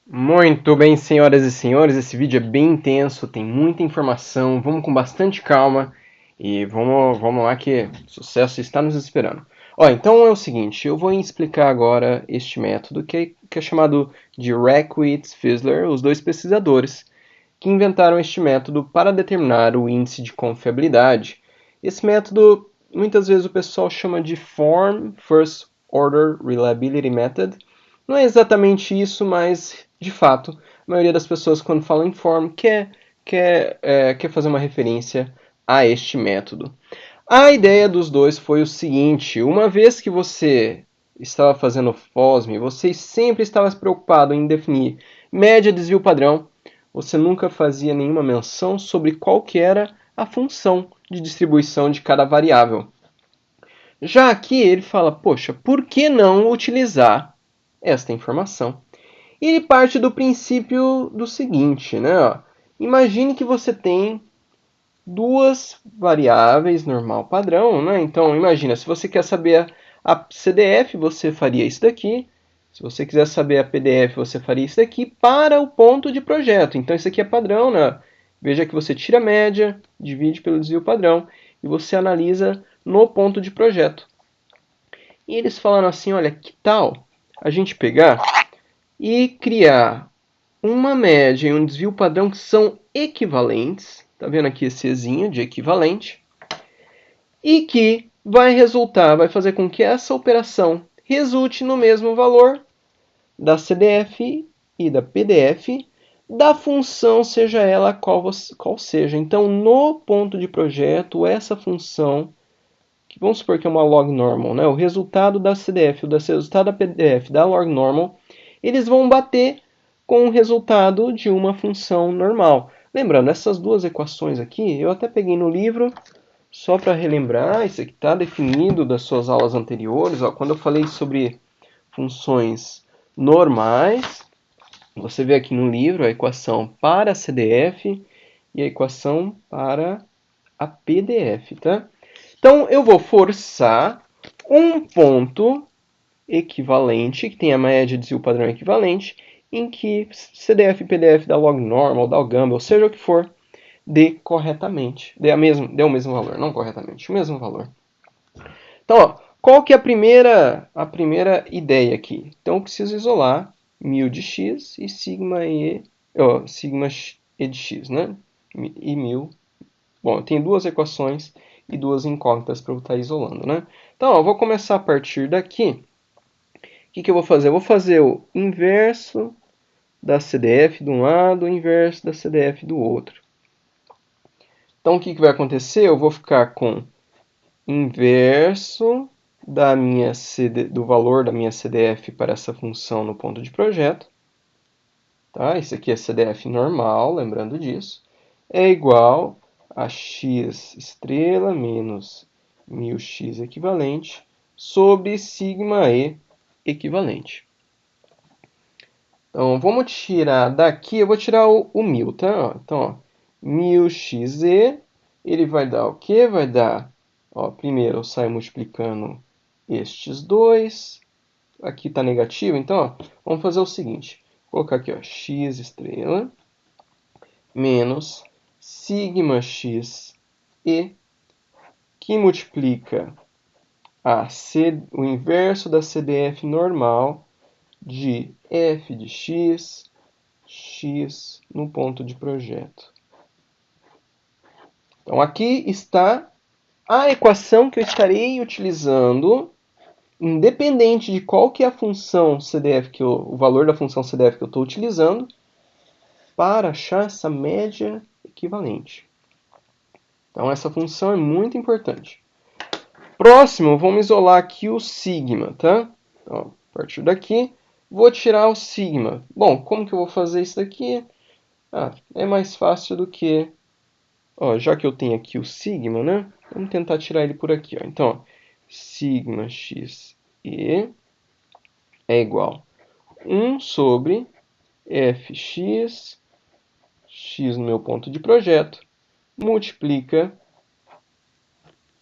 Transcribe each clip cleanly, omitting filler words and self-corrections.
Muito bem, senhoras e senhores, esse vídeo é bem intenso, tem muita informação, vamos com bastante calma e vamos lá que sucesso está nos esperando. Ó, então é o seguinte, eu vou explicar agora este método que é chamado de Reckwitz-Fissler, os dois pesquisadores que inventaram este método para determinar o índice de confiabilidade. Esse método, muitas vezes o pessoal chama de Form First Order Reliability Method. Não é exatamente isso, mas de fato, a maioria das pessoas quando fala em form quer fazer uma referência a este método. A ideia dos dois foi o seguinte: uma vez que você estava fazendo FOSM, você sempre estava preocupado em definir média, desvio padrão, você nunca fazia nenhuma menção sobre qual que era a função de distribuição de cada variável. Já aqui ele fala, poxa, por que não utilizar esta informação? E ele parte do princípio do seguinte, né? Imagine que você tem duas variáveis normal padrão, né? Então imagina, se você quer saber a CDF, você faria isso daqui. Se você quiser saber a PDF, você faria isso daqui para o ponto de projeto. Então isso aqui é padrão, né? Veja que você tira a média, divide pelo desvio padrão e você analisa no ponto de projeto. E eles falaram assim, olha, que tal a gente pegar e criar uma média e um desvio padrão que são equivalentes. Tá vendo aqui esse Ezinho de equivalente? E que vai fazer com que essa operação resulte no mesmo valor da CDF e da PDF, da função seja ela qual seja. Então, no ponto de projeto, essa função, que vamos supor que é uma log normal, né? O resultado da CDF e o resultado da PDF da log normal, eles vão bater com o resultado de uma função normal. Lembrando, essas duas equações aqui, eu até peguei no livro, só para relembrar, isso aqui está definido das suas aulas anteriores. Ó, quando eu falei sobre funções normais, você vê aqui no livro a equação para a CDF e a equação para a PDF, tá? Então eu vou forçar um ponto equivalente, que tem a média de o padrão equivalente, em que CDF e PDF da log normal, da logamba, ou seja o que for, dê corretamente, dê o mesmo valor, não corretamente, o mesmo valor. Então, ó, qual que é a primeira ideia aqui? Então eu preciso isolar μ de x e sigma e de x, né? E μ. Bom, eu tenho duas equações e duas incógnitas para eu estar isolando, né? Então, ó, eu vou começar a partir daqui. O que eu vou fazer? Eu vou fazer o inverso da CDF de um lado, o inverso da CDF do outro. Então, o que vai acontecer? Eu vou ficar com inverso do valor da minha CDF para essa função no ponto de projeto. Tá? Isso aqui é CDF normal, lembrando disso. É igual a x estrela menos μx equivalente sobre sigma e equivalente. Então, vamos tirar daqui, eu vou tirar o μ, tá? Então, ó, μxe, ele vai dar o quê? Vai dar, ó, primeiro eu saio multiplicando estes dois, aqui está negativo, então, ó, vamos fazer o seguinte, vou colocar aqui, ó, x estrela menos sigma x e, que multiplica o inverso da CDF normal de f de x no ponto de projeto. Então, aqui está a equação que eu estarei utilizando, independente de qual que é a função CDF, o valor da função CDF que eu estou utilizando, para achar essa média equivalente. Então, essa função é muito importante. Próximo, vamos isolar aqui o sigma, tá? Então, a partir daqui, vou tirar o sigma. Bom, como que eu vou fazer isso daqui? É mais fácil do que... Ó, já que eu tenho aqui o sigma, né? Vamos tentar tirar ele por aqui. Ó. Então, ó, sigma x e é igual a 1 sobre fx, x no meu ponto de projeto, multiplica,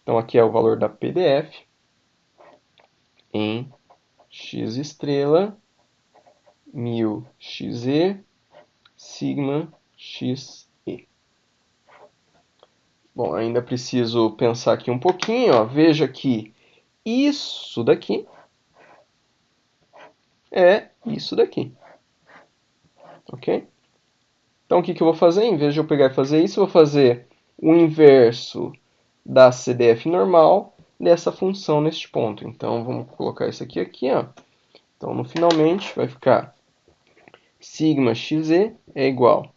então aqui é o valor da PDF, em x estrela μ(xe), sigma xe. Bom, ainda preciso pensar aqui um pouquinho. Ó. Veja que isso daqui é isso daqui. Ok? Então, o que eu vou fazer? Em vez de eu pegar e fazer isso, eu vou fazer o inverso da CDF normal dessa função neste ponto. Então, vamos colocar isso aqui. Ó. Então, no finalmente, vai ficar sigma xe é igual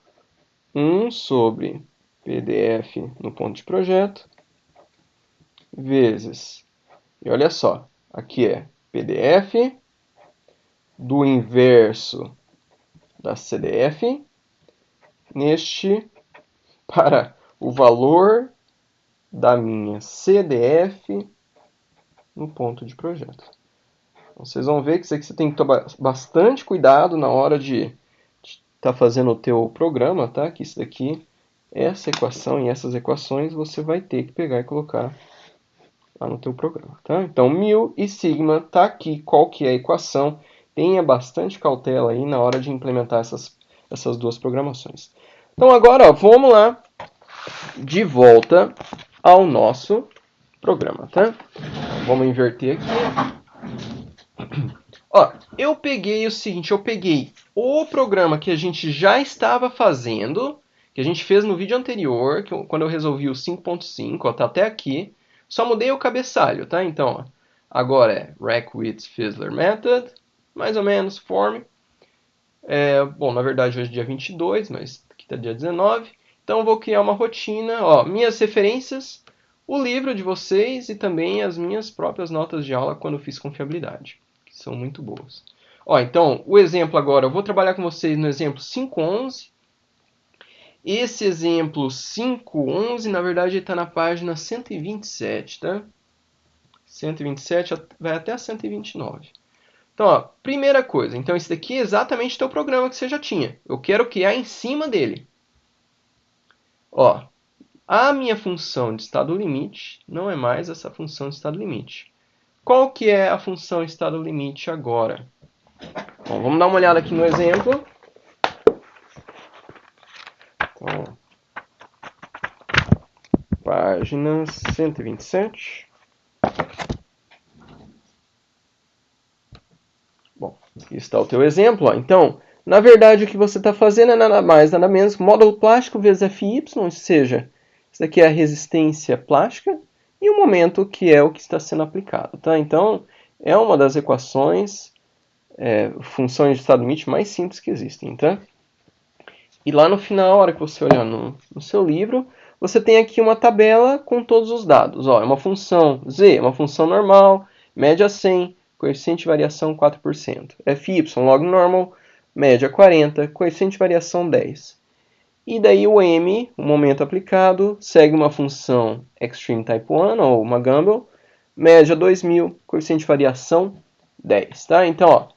a 1 sobre PDF no ponto de projeto, vezes, e olha só, aqui é PDF do inverso da CDF neste para o valor da minha CDF no ponto de projeto. Então, vocês vão ver que isso aqui você tem que tomar bastante cuidado na hora de estar fazendo o teu programa, tá? Que isso daqui, essa equação e essas equações você vai ter que pegar e colocar lá no teu programa, tá? Então, μ e sigma tá aqui, qual que é a equação? Tenha bastante cautela aí na hora de implementar essas duas programações. Então, agora, ó, vamos lá de volta ao nosso programa, tá? Vamos inverter aqui. Ó, eu peguei o seguinte, eu peguei o programa que a gente já estava fazendo, que a gente fez no vídeo anterior, quando eu resolvi o 5.5, ó, tá até aqui. Só mudei o cabeçalho, tá? Então, ó, agora é Reckwitz-Fissler Method, mais ou menos, form. Bom, na verdade hoje é dia 22, mas aqui está dia 19. Então eu vou criar uma rotina, ó, minhas referências, o livro de vocês e também as minhas próprias notas de aula quando eu fiz confiabilidade, que são muito boas. Ó, então, o exemplo agora, eu vou trabalhar com vocês no exemplo 5.11. Esse exemplo 5.11, na verdade, está na página 127, tá? 127 vai até a 129. Então, ó, primeira coisa, então esse daqui é exatamente o teu programa que você já tinha. Eu quero criar em cima dele. Ó, a minha função de estado limite não é mais essa função de estado limite. Qual que é a função estado limite agora? Bom, vamos dar uma olhada aqui no exemplo. Então, página 127. Bom, aqui está o teu exemplo. Ó. Então, na verdade, o que você está fazendo é nada mais, nada menos que módulo plástico vezes Fy, ou seja, isso aqui é a resistência plástica e o momento que é o que está sendo aplicado. Tá? Então, é uma das equações, funções de estado limite mais simples que existem. Tá? E lá no final, a hora que você olhar no seu livro, você tem aqui uma tabela com todos os dados. Ó, é uma função z, é uma função normal, média 100, coeficiente de variação 4%. Fy, log normal, média 40, coeficiente de variação 10. E daí o m, o momento aplicado, segue uma função extreme type 1, ou uma Gumbel, média 2000, coeficiente de variação 10. Tá? Então, ó,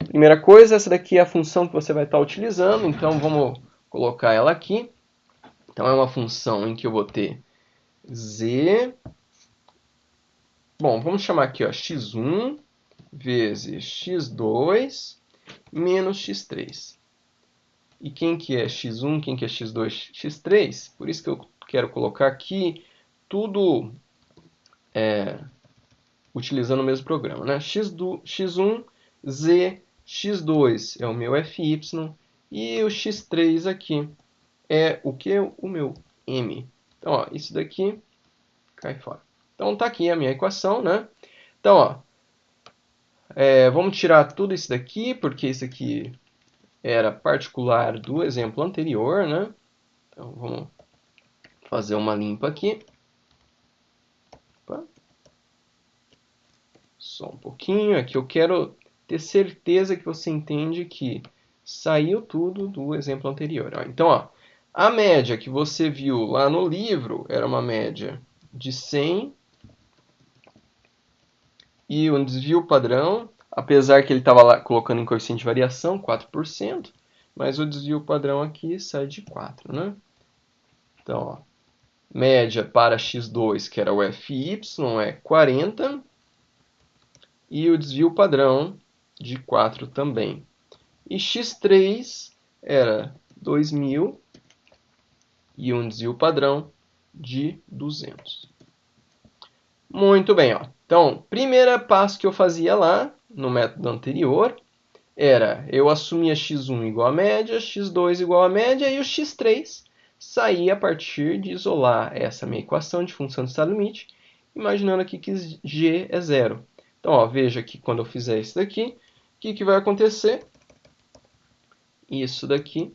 primeira coisa, essa daqui é a função que você vai estar utilizando, então vamos colocar ela aqui. Então é uma função em que eu vou ter z. Bom, vamos chamar aqui ó, x1 vezes x2 menos x3. E quem que é x1, quem que é x2, x3? Por isso que eu quero colocar aqui tudo utilizando o mesmo programa. Né? x1, z, x2 é o meu Fy e o x3 aqui é o que? O meu m. Então, ó, isso daqui cai fora. Então, tá aqui a minha equação, né? Então, ó, vamos tirar tudo isso daqui, porque isso aqui era particular do exemplo anterior, né? Então, vamos fazer uma limpa aqui. Opa. Só um pouquinho. Aqui eu quero ter certeza que você entende que saiu tudo do exemplo anterior. Ó. Então, ó, a média que você viu lá no livro era uma média de 100 e um desvio padrão, apesar que ele estava lá colocando em coeficiente de variação 4%, mas o desvio padrão aqui sai de 4, né? Então, ó, média para x2, que era o Fy, é 40, e o desvio padrão de 4 também. e x3 era 2.000 e um desvio padrão de 200. Muito bem, ó. Então, primeiro passo que eu fazia lá no método anterior era eu assumia x1 igual a média, x2 igual a média e o x3 saía a partir de isolar essa minha equação de função de estado limite, imaginando aqui que g é zero. Então, ó, veja que quando eu fizer isso daqui, o que vai acontecer? Isso daqui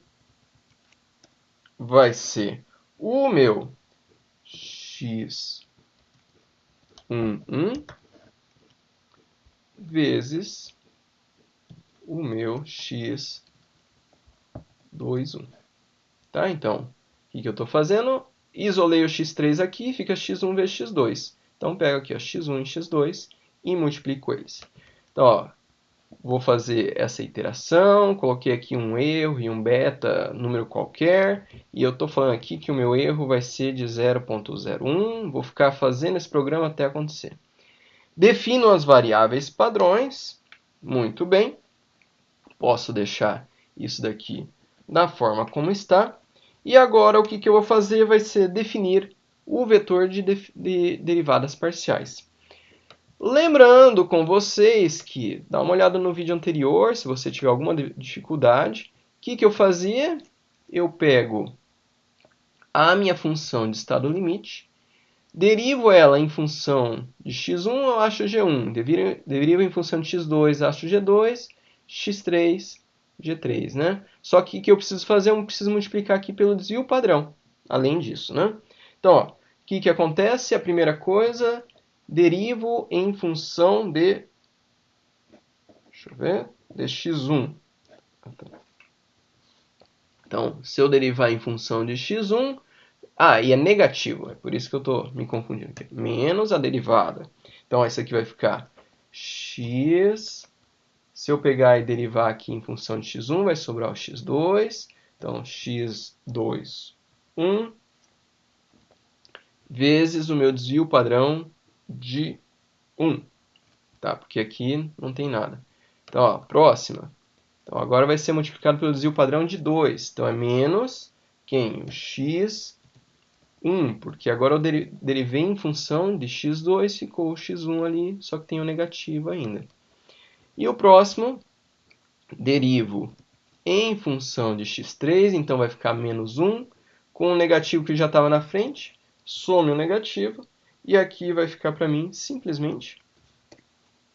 vai ser o meu x11 vezes o meu x21. Tá? Então, o que eu estou fazendo? Isolei o x3 aqui, fica x1 vezes x2. Então, pego aqui ó, x1 e x2 e multiplico eles. Então, ó, vou fazer essa iteração, coloquei aqui um erro e um beta, número qualquer, e eu estou falando aqui que o meu erro vai ser de 0.01, vou ficar fazendo esse programa até acontecer. Defino as variáveis padrões, muito bem, posso deixar isso daqui da forma como está, e agora o que eu vou fazer vai ser definir o vetor de derivadas parciais. Lembrando com vocês que, dá uma olhada no vídeo anterior, se você tiver alguma dificuldade, o que eu fazia? Eu pego a minha função de estado limite, derivo ela em função de x1, eu acho g1, derivo em função de x2, acho g2, x3, g3, né? Só que o que eu preciso fazer? Eu preciso multiplicar aqui pelo desvio padrão, além disso, né? Então, ó, o que acontece? A primeira coisa, derivo em função de, deixa eu ver, de x1. Então, se eu derivar em função de x1, e é negativo, é por isso que eu estou me confundindo aqui, menos a derivada. Então, isso aqui vai ficar x, se eu pegar e derivar aqui em função de x1, vai sobrar o x2, então x2, 1, vezes o meu desvio padrão de 1, tá? Porque aqui não tem nada. Então, ó, próxima. Então, agora vai ser multiplicado pelo desvio padrão de 2. Então, é menos quem? O x1, porque agora eu derivei em função de x2, ficou o x1 ali, só que tem o negativo ainda. E o próximo, derivo em função de x3, então vai ficar menos 1, com o negativo que já estava na frente, some o negativo, e aqui vai ficar para mim simplesmente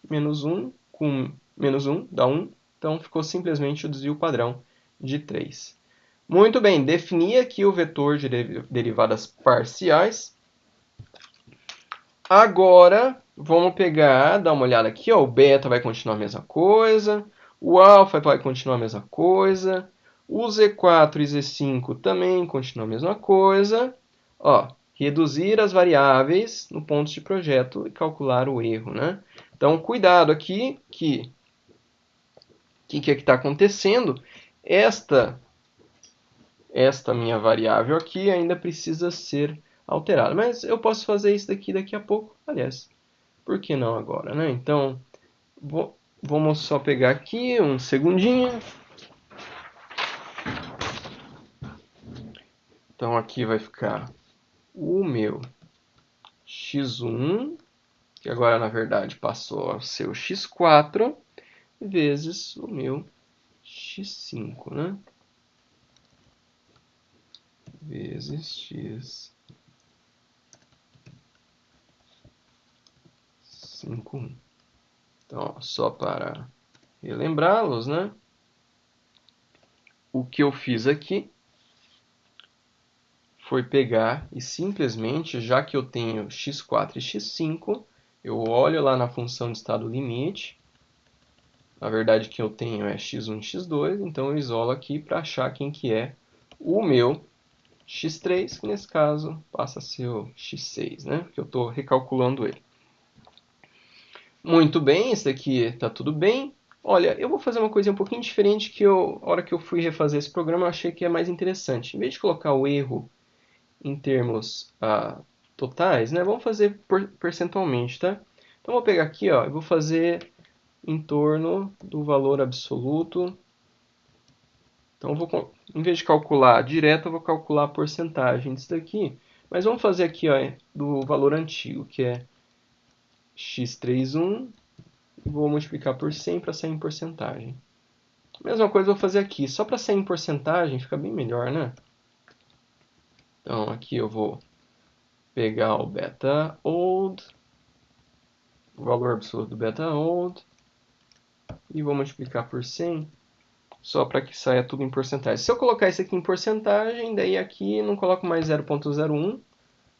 menos 1 com menos 1 dá 1, então ficou simplesmente o desvio padrão de 3. Muito bem, defini aqui o vetor de derivadas parciais. Agora, vamos pegar, dar uma olhada aqui, ó, o beta vai continuar a mesma coisa, o alfa vai continuar a mesma coisa, o Z4 e Z5 também continuam a mesma coisa. Ó, reduzir as variáveis no ponto de projeto e calcular o erro, né? Então, cuidado aqui que o que está acontecendo? Esta minha variável aqui ainda precisa ser alterada. Mas eu posso fazer isso daqui a pouco. Aliás, por que não agora, né? Então, vamos só pegar aqui um segundinho. Então, aqui vai ficar o meu x1, que agora, na verdade, passou a ser o x4, vezes o meu x5, né? Vezes x5. Então, ó, só para relembrá-los, né? O que eu fiz aqui foi pegar e simplesmente, já que eu tenho x4 e x5, eu olho lá na função de estado limite. Na verdade, o que eu tenho é x1 e x2, então eu isolo aqui para achar quem que é o meu x3, que nesse caso passa a ser o x6, né? Porque eu estou recalculando ele. Muito bem, isso daqui está tudo bem. Olha, eu vou fazer uma coisa um pouquinho diferente que a hora que eu fui refazer esse programa, eu achei que é mais interessante. Em vez de colocar o erro em termos totais, né, vamos fazer percentualmente, tá? Então, vou pegar aqui, ó, eu vou fazer em torno do valor absoluto Então, em vez de calcular direto, eu vou calcular a porcentagem disso daqui. Mas vamos fazer aqui ó, do valor antigo, que é x31, e vou multiplicar por 100 para sair em porcentagem. Mesma coisa eu vou fazer aqui, só para sair em porcentagem fica bem melhor, né? Então, aqui eu vou pegar o beta old, o valor absoluto do beta old, e vou multiplicar por 100, só para que saia tudo em porcentagem. Se eu colocar isso aqui em porcentagem, daí aqui não coloco mais 0,01,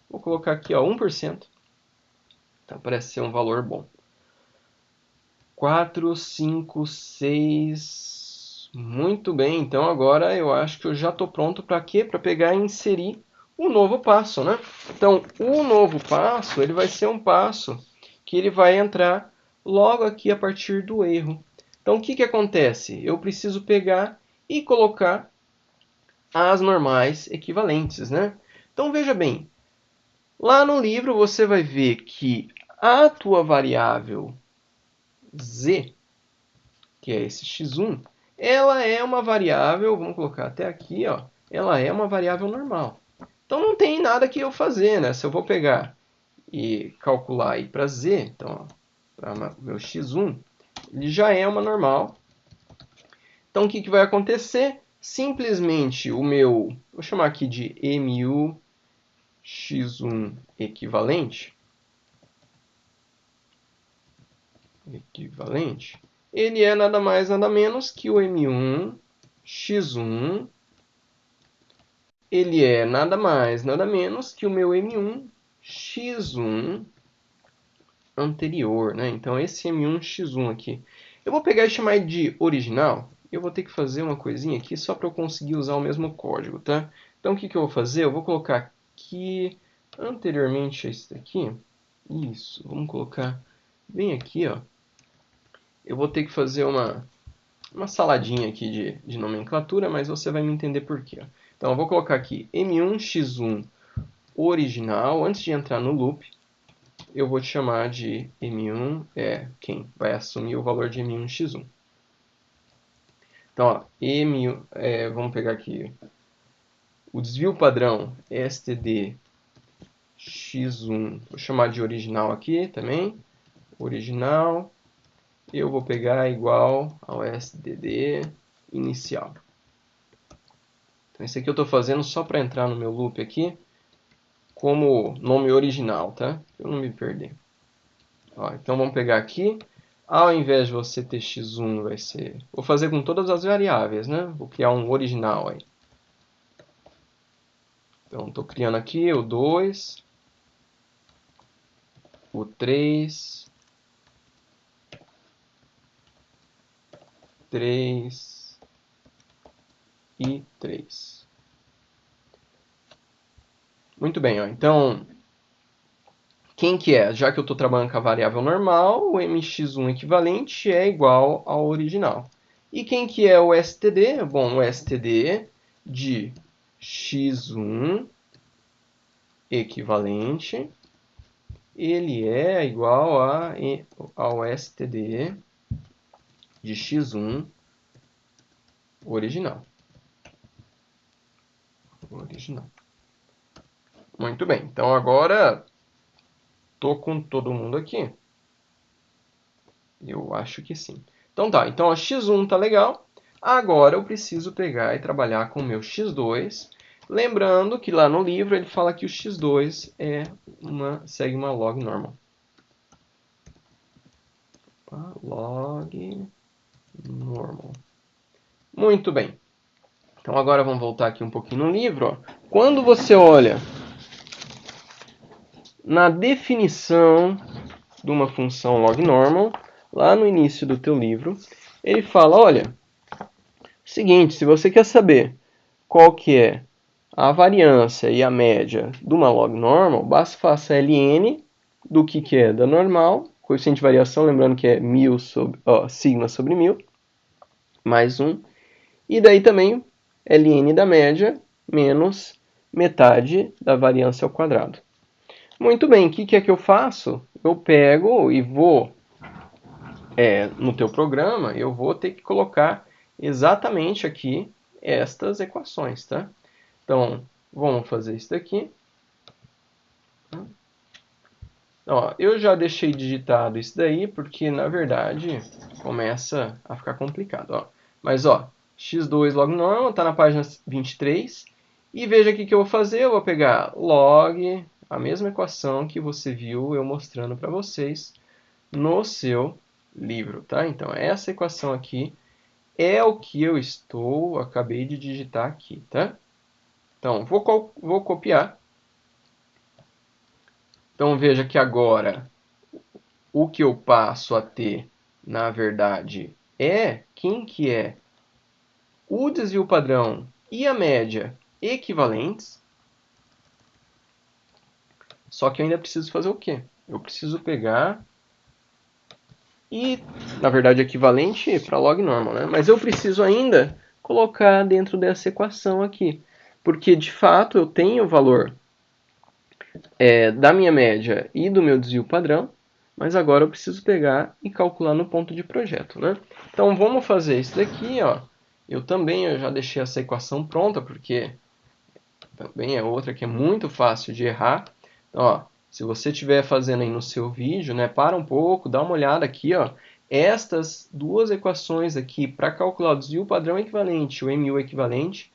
vou colocar aqui ó, 1%. Então parece ser um valor bom. 4, 5, 6... Muito bem, então agora eu acho que eu já estou pronto para quê? Para pegar e inserir o novo passo, né? Então, o novo passo, ele vai ser um passo que ele vai entrar logo aqui a partir do erro. Então, o que que acontece? Eu preciso pegar e colocar as normais equivalentes, né? Então, veja bem, lá no livro você vai ver que a tua variável z, que é esse x1, ela é uma variável, vamos colocar até aqui, ó, ela é uma variável normal. Então não tem nada que eu fazer, né? Se eu vou pegar e calcular aí para z, então para meu x1, ele já é uma normal. Então o que que vai acontecer? Simplesmente o meu, vou chamar aqui de mu x1 equivalente, ele é nada mais nada menos que o M1 x1, ele é nada mais nada menos que o meu M1 x1 anterior, né? Então esse M1 x1 aqui, eu vou pegar e chamar de original. Eu vou ter que fazer uma coisinha aqui só para eu conseguir usar o mesmo código, tá? Então o que que eu vou fazer? Eu vou colocar aqui anteriormente a esse daqui. Isso, vamos colocar bem aqui, ó. Eu vou ter que fazer uma saladinha aqui de nomenclatura, mas você vai me entender por quê. Então, eu vou colocar aqui M1x1 original. Antes de entrar no loop, eu vou te chamar de M1, quem vai assumir o valor de M1x1. Então, ó, vamos pegar aqui o desvio padrão std x1, vou chamar de original aqui também, original. Eu vou pegar igual ao std inicial. Então, esse aqui eu estou fazendo só para entrar no meu loop aqui, como nome original, tá? Para eu não me perder. Ó, então, vamos pegar aqui. Ao invés de você ter x1, vai ser... Vou fazer com todas as variáveis, né? Vou criar um original aí. Então, estou criando aqui o 2, o 3, 3 e 3. Muito bem, ó. Então, quem que é? Já que eu estou trabalhando com a variável normal, o mx1 equivalente é igual ao original. E quem que é o std? Bom, o std de x1 equivalente, ele é igual ao std de x1 original. Muito bem, então agora estou com todo mundo aqui. Eu acho que sim. Então tá, então a x1 tá legal. Agora eu preciso pegar e trabalhar com o meu x2. Lembrando que lá no livro ele fala que o x2 segue uma log normal. Log normal. Muito bem. Então agora vamos voltar aqui um pouquinho no livro. Ó. Quando você olha na definição de uma função log normal, lá no início do teu livro, ele fala, olha, seguinte, se você quer saber qual que é a variância e a média de uma log normal, basta faça ln do que é da normal, coeficiente de variação, lembrando que é sigma sobre 1000, mais 1, e daí também ln da média menos metade da variância ao quadrado. Muito bem, o que é que eu faço? Eu pego e vou, no teu programa, eu vou ter que colocar exatamente aqui estas equações, tá? Então, vamos fazer isso daqui. Ó, eu já deixei digitado isso daí, porque na verdade começa a ficar complicado. Ó. Mas ó, x2 log normal está na página 23. E veja aqui que eu vou fazer, eu vou pegar log, a mesma equação que você viu eu mostrando para vocês no seu livro, tá? Então essa equação aqui é o que eu acabei de digitar aqui, tá? Então vou copiar. Então veja que agora o que eu passo a ter, na verdade, é quem que é o desvio padrão e a média equivalentes. Só que eu ainda preciso fazer o quê? Eu preciso pegar e, na verdade, equivalente para log normal, né? Mas eu preciso ainda colocar dentro dessa equação aqui. Porque, de fato, eu tenho o valor da minha média e do meu desvio padrão, mas agora eu preciso pegar e calcular no ponto de projeto, né? Então vamos fazer isso daqui, ó. Eu já deixei essa equação pronta, porque também é outra que é muito fácil de errar. Então, ó, se você estiver fazendo aí no seu vídeo, né, para um pouco, dá uma olhada aqui, ó. Estas duas equações aqui para calcular o desvio padrão equivalente, o MU equivalente,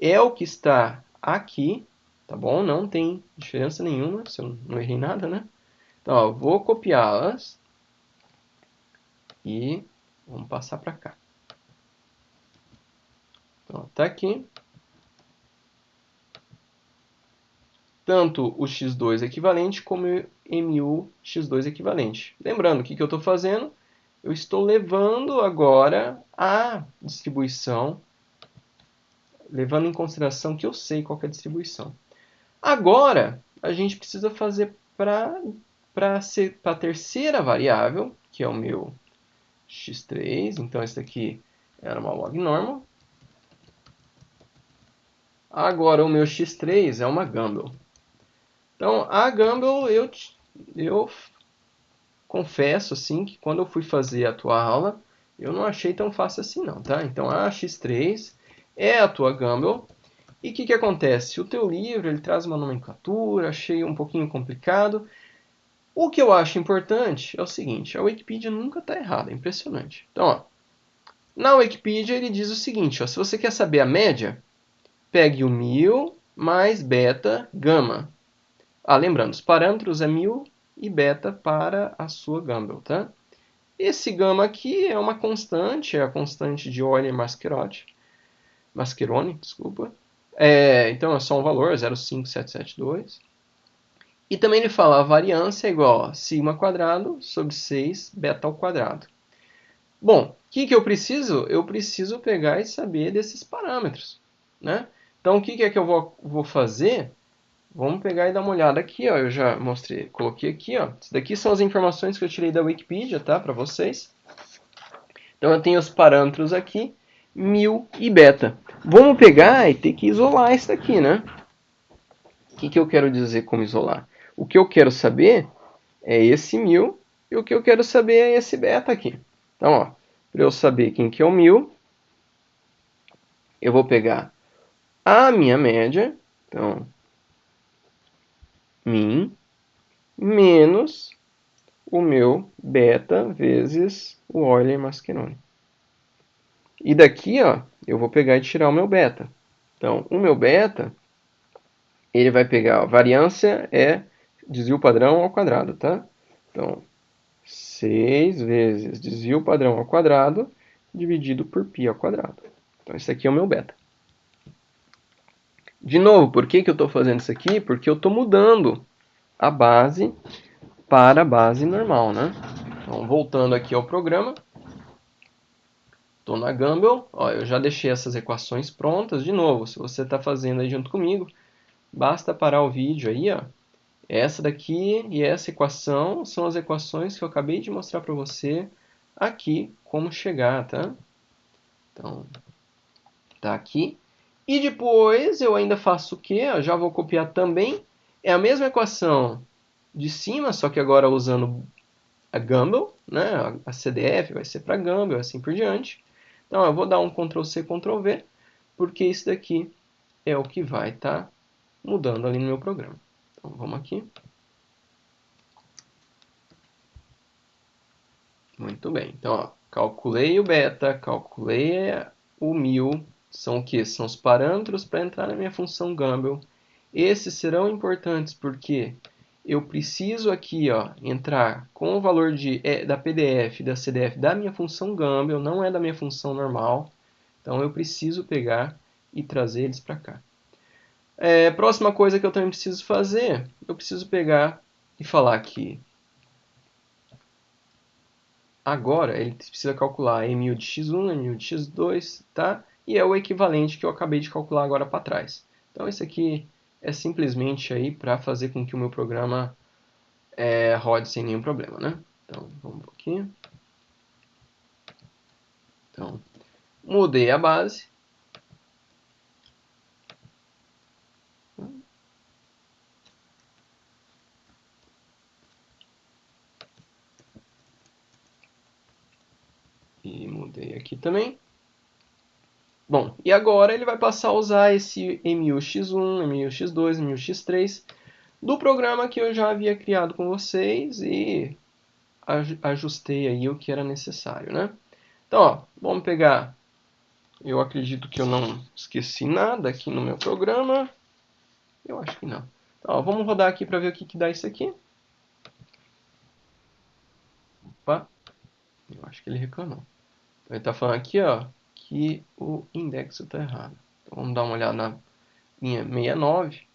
é o que está aqui, tá bom? Não tem diferença nenhuma, se eu não errei nada, né? Então, ó, vou copiá-las e vamos passar para cá. Então, tá aqui. Tanto o x2 equivalente como o mu x2 equivalente. Lembrando, o que eu estou fazendo? Eu estou levando agora a distribuição, levando em consideração que eu sei qual que é a distribuição. Agora, a gente precisa fazer para a terceira variável, que é o meu x3. Então, esse daqui era uma log normal. Agora, o meu x3 é uma Gumbel. Então, a Gumbel, eu confesso assim que quando eu fui fazer a tua aula, eu não achei tão fácil assim não, tá? Então, a x3 é a tua Gumbel. E o que acontece? O teu livro ele traz uma nomenclatura, achei um pouquinho complicado. O que eu acho importante é o seguinte, a Wikipedia nunca está errada, é impressionante. Então, ó, na Wikipedia ele diz o seguinte, ó, se você quer saber a média, pegue o 1000 mais beta gama. Ah, lembrando, os parâmetros é 1000 e beta para a sua Gumbel, tá? Esse gama aqui é uma constante, é a constante de Euler-Mascheroni, desculpa. Então é só um valor, 0,5772. E também ele fala a variância é igual a sigma quadrado sobre 6 beta ao quadrado. Bom, o que eu preciso? Eu preciso pegar e saber desses parâmetros, né? Então o que é que eu vou fazer? Vamos pegar e dar uma olhada aqui, ó. Eu já mostrei, coloquei aqui, ó. Isso daqui são as informações que eu tirei da Wikipedia, tá? Para vocês. Então eu tenho os parâmetros aqui, 1000 e beta. Vamos pegar e ter que isolar isso daqui, né? O que eu quero dizer com isolar? O que eu quero saber é esse 1000 e o que eu quero saber é esse beta aqui. Então, ó, para eu saber quem que é o 1000, eu vou pegar a minha média, então, min, menos o meu beta vezes o Euler-Mascheroni. E daqui, ó, eu vou pegar e tirar o meu beta. Então, o meu beta, ele vai pegar, a variância é desvio padrão ao quadrado, tá? Então, 6 vezes desvio padrão ao quadrado dividido por π ao quadrado. Então, esse aqui é o meu beta. De novo, por que eu estou fazendo isso aqui? Porque eu estou mudando a base para a base normal, né? Então, voltando aqui ao programa, estou na Gumbel, ó, eu já deixei essas equações prontas. De novo, se você está fazendo aí junto comigo, basta parar o vídeo aí, ó. Essa daqui e essa equação são as equações que eu acabei de mostrar para você aqui como chegar, tá? Então, tá aqui. E depois eu ainda faço o quê? Eu já vou copiar também. É a mesma equação de cima, só que agora usando a Gumbel, né? A CDF vai ser para Gumbel, assim por diante. Então eu vou dar um Ctrl+C, Ctrl+V. porque isso daqui é o que vai estar mudando ali no meu programa. Então, vamos aqui. Muito bem. Então, ó, calculei o beta, calculei o 1000. São o quê? São os parâmetros para entrar na minha função Gumbel. Esses serão importantes porque eu preciso aqui, ó, entrar com o valor da PDF, da CDF da minha função Gumbel, não é da minha função normal. Então, eu preciso pegar e trazer eles para cá. Próxima coisa que eu também preciso fazer, eu preciso pegar e falar que agora ele precisa calcular M1000 de x1, M1000 de x2, tá? E é o equivalente que eu acabei de calcular agora para trás. Então, isso aqui é simplesmente aí para fazer com que o meu programa rode sem nenhum problema, né? Então, vamos aqui. Então, mudei a base. E mudei aqui também. Bom, e agora ele vai passar a usar esse M1000x1, M1000x2, M1000x3 do programa que eu já havia criado com vocês e ajustei aí o que era necessário, né? Então, ó, vamos pegar. Eu acredito que eu não esqueci nada aqui no meu programa. Eu acho que não. Então, ó, vamos rodar aqui para ver o que dá isso aqui. Opa, eu acho que ele reclamou. Então, ele está falando aqui, ó, que o indexo está errado. Então, vamos dar uma olhada na linha 69.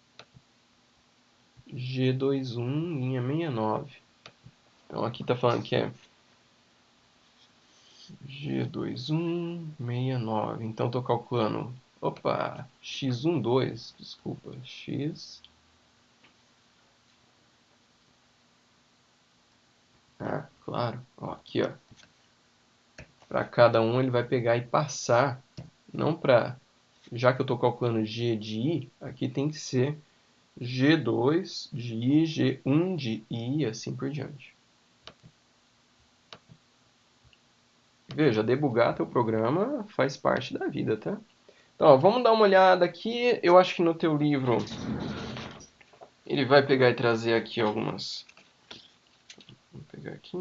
G21, linha 69. Então, aqui está falando que é G2169. Então, estou calculando. Opa, x12, desculpa, x. Ah, claro. Ó, aqui, ó. Para cada um ele vai pegar e passar, não para, já que eu estou calculando G de I, aqui tem que ser G2 de I, G1 de I e assim por diante. Veja, debugar teu programa faz parte da vida, tá? Então, ó, vamos dar uma olhada aqui. Eu acho que no teu livro ele vai pegar e trazer aqui algumas. Vou pegar aqui.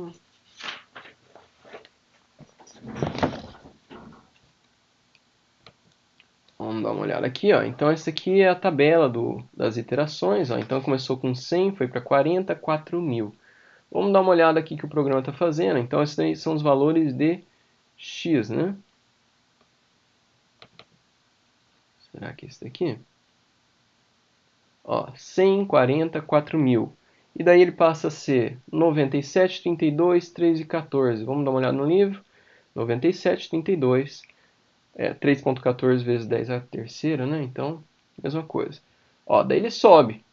Vamos dar uma olhada aqui, ó. Então, essa aqui é a tabela das iterações, ó. Então, começou com 100, foi para 40, 4.000. Vamos dar uma olhada aqui que o programa está fazendo. Então, esses aí são os valores de x, né? Será que é esse daqui? Ó, 100, 40, 4.000. E daí ele passa a ser 97, 32, 3 e 14. Vamos dar uma olhada no livro. 97, 32, 3.14 vezes 10 a terceira, né? Então, mesma coisa. Ó, daí ele sobe.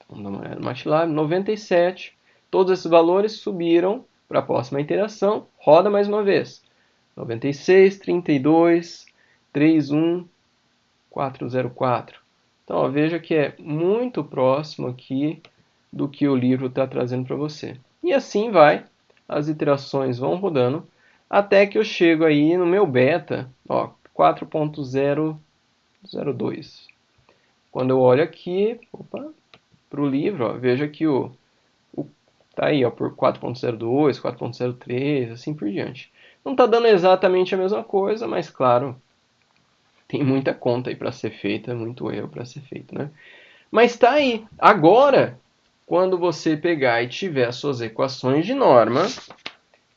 Vamos dar uma olhada no MATLAB. 97. Todos esses valores subiram para a próxima iteração. Roda mais uma vez. 96, 32, 31, 404. Então, ó, veja que é muito próximo aqui do que o livro está trazendo para você. E assim vai. As iterações vão rodando até que eu chego aí no meu beta, 4.002. Quando eu olho aqui, para o livro, veja que tá aí, por 4.02, 4.03, assim por diante. Não está dando exatamente a mesma coisa, mas claro, tem muita conta aí para ser feita, muito erro para ser feito, né? Mas está aí. Agora, quando você pegar e tiver as suas equações de norma,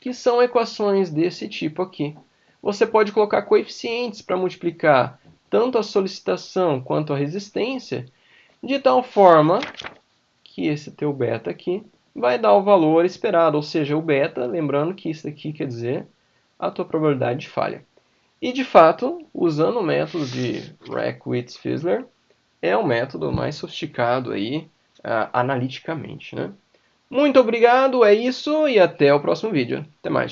que são equações desse tipo aqui, você pode colocar coeficientes para multiplicar tanto a solicitação quanto a resistência, de tal forma que esse teu beta aqui vai dar o valor esperado, ou seja, o beta, lembrando que isso aqui quer dizer a tua probabilidade de falha. E de fato, usando o método de Reckwitz-Fissler, é o método mais sofisticado aí, analiticamente, né? Muito obrigado, é isso e até o próximo vídeo. Até mais.